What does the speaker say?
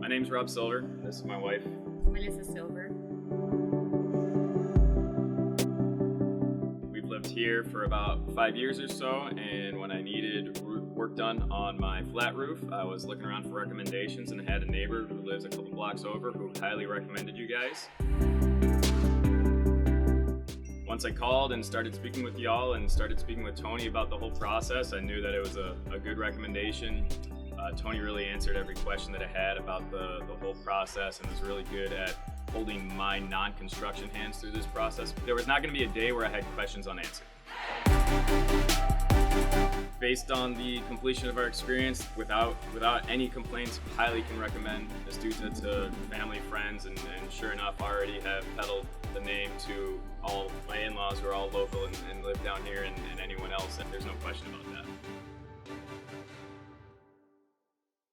My name's Rob Silver. This is my wife, Melissa Silver. We've lived here for about 5 years or so, and when I needed work done on my flat roof, I was looking around for recommendations and had a neighbor who lives a couple blocks over who highly recommended you guys. Once I called and started speaking with y'all and started speaking with Tony about the whole process, I knew that it was a good recommendation. Tony really answered every question that I had about the whole process and was really good at holding my non-construction hands through this process. There was not going to be a day where I had questions unanswered. Based on the completion of our experience, without any complaints, highly can recommend Istueta to family, friends, and sure enough, already have peddled the name to all my in-laws who are all local and live down here and anyone else, and there's no question about that.